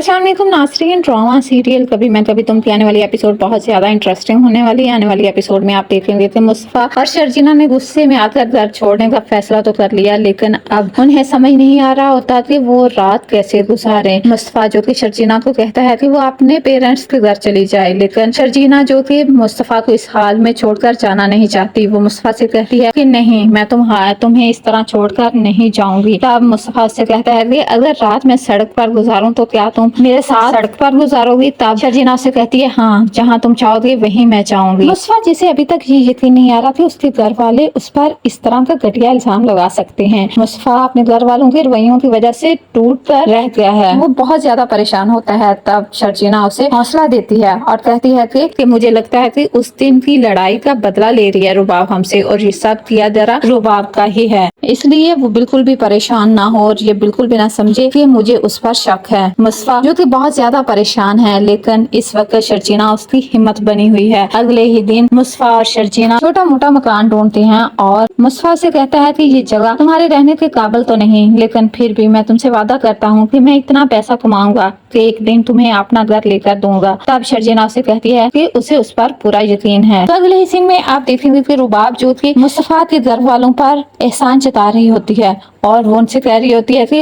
अस्सलाम वालेकुम नाज़रीन, ड्रामा सीरियल कभी मैं कभी तुम की आने वाली एपिसोड बहुत ज्यादा इंटरेस्टिंग होने वाली है। आने वाली एपिसोड में आप देखेंगे कि मुस्तफा और शर्जीना ने गुस्से में आकर घर छोड़ने का फैसला तो कर लिया, लेकिन अब उन्हें समझ नहीं आ रहा होता कि वो रात कैसे गुजारे। मुस्तफा जो कि शर्जीना को कहता है कि वो अपने पेरेंट्स के घर चली जाए, लेकिन शर्जीना जो कि मुस्तफा को इस हाल में छोड़कर जाना नहीं चाहती। वो मुस्तफा से कहती है कि नहीं, मैं तुम्हें इस तरह छोड़कर नहीं जाऊंगी। तब मुस्तफा से कहता है कि अगर रात में सड़क पर गुजारूं तो क्या तुम मेरे साथ सड़क पर गुजारोगी? तब शर्जीना से कहती है हाँ, जहाँ तुम चाहोगे वहीं मैं चाहूंगी। मुस्तफा जिसे अभी तक ये यकीन नहीं आ रहा कि उसके घर वाले उस पर इस तरह का घटिया इल्जाम लगा सकते हैं। मुस्तफा अपने घर वालों के रवैयों की वजह से टूट कर रह गया है, वो बहुत ज्यादा परेशान होता है। तब शर्जीना उसे हौसला देती है और कहती है कि मुझे लगता है कि उस दिन की लड़ाई का बदला ले रही है रुबाब हमसे, और ये सब किया जरा रुबाब का ही है, इसलिए वो बिल्कुल भी परेशान ना हो और ये बिल्कुल भी ना समझे कि मुझे उस पर शक है। मुस्तफा जो कि बहुत ज्यादा परेशान है, लेकिन इस वक्त शर्जीना उसकी हिम्मत बनी हुई है। अगले ही दिन मुस्तफा और शर्जीना छोटा मोटा मकान ढूंढते हैं और मुस्तफा से कहता है कि ये जगह तुम्हारे रहने के काबिल तो नहीं, लेकिन फिर भी मैं तुमसे वादा करता हूँ कि मैं इतना पैसा कमाऊंगा कि एक दिन तुम्हें अपना घर लेकर दूंगा। तब शर्जीना से कहती है कि उसे उस पर पूरा यकीन है। तो अगले ही सीन में आप देखेंगे कि रुबाब जो कि मुस्तफा के घर वालों पर एहसान जता रही होती है और वो उनसे कह रही होती है कि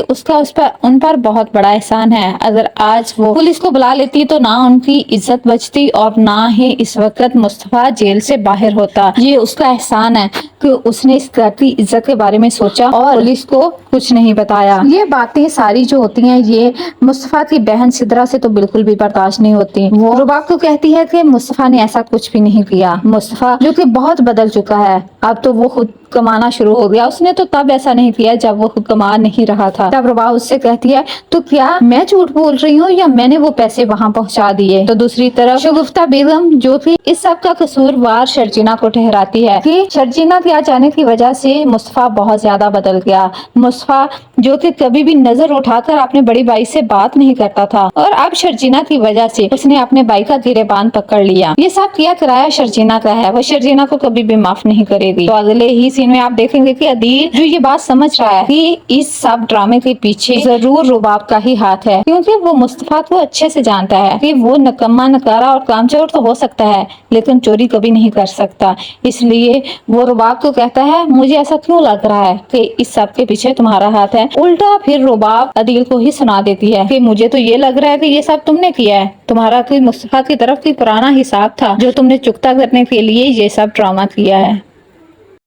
उन पर बहुत बड़ा एहसान है। अगर आज वो पुलिस को बुला लेती तो ना उनकी इज्जत बचती और ना ही इस वक्त मुस्तफा जेल से बाहर होता। ये उसका एहसान है कि उसने इस घर की इज्जत के बारे में सोचा और पुलिस को कुछ नहीं बताया। ये बातें सारी जो होती हैं ये मुस्तफा की बहन सिद्रा से तो बिल्कुल भी बर्दाश्त नहीं होती। वो रुबाब को कहती है कि मुस्तफा ने ऐसा कुछ भी नहीं किया। मुस्तफा जो कि बहुत बदल चुका है, अब तो वो खुद कमाना शुरू हो गया। उसने तो तब ऐसा नहीं किया जब वो खुद कमा नहीं रहा था। तब रुबाब उससे कहती है तो क्या मैं झूठ बोल रही हूँ या मैंने वो पैसे वहाँ पहुँचा दिए? तो दूसरी तरफ शगुफ्ता बेगम जो कि इस सब का कसूरवार शर्जीना को ठहराती है कि शर्जीना के आ जाने की वजह से मुस्तफा बहुत ज्यादा बदल गया। मुस्तफा जो कि कभी भी नजर उठाकर अपने बड़ी भाई से बात नहीं करता था और अब शर्जीना की वजह से उसने अपने भाई का गिरेबान पकड़ लिया। ये सब किया कराया शर्जीना का है, वो शर्जीना को कभी भी माफ नहीं करेगी। तो अगले ही सीन में आप देखेंगे कि अदील जो ये बात समझ रहा है कि इस सब ड्रामे के पीछे जरूर रुबाब का ही हाथ है, क्योंकि वो मुस्तफा को अच्छे से जानता है कि वो नकम्मा नकारा और कामचोर तो हो सकता है लेकिन चोरी कभी नहीं कर सकता। इसलिए वो रुबाब को कहता है मुझे ऐसा क्यों लग रहा है कि इस सब के पीछे तुम्हारा हाथ है। उल्टा फिर रुबाब अदील को ही सुना देती है कि मुझे तो ये लग रहा है कि ये सब तुमने किया है, तुम्हारा कोई मुस्तफा की तरफ कोई पुराना हिसाब था जो तुमने चुकता करने के लिए ये सब ड्रामा किया है।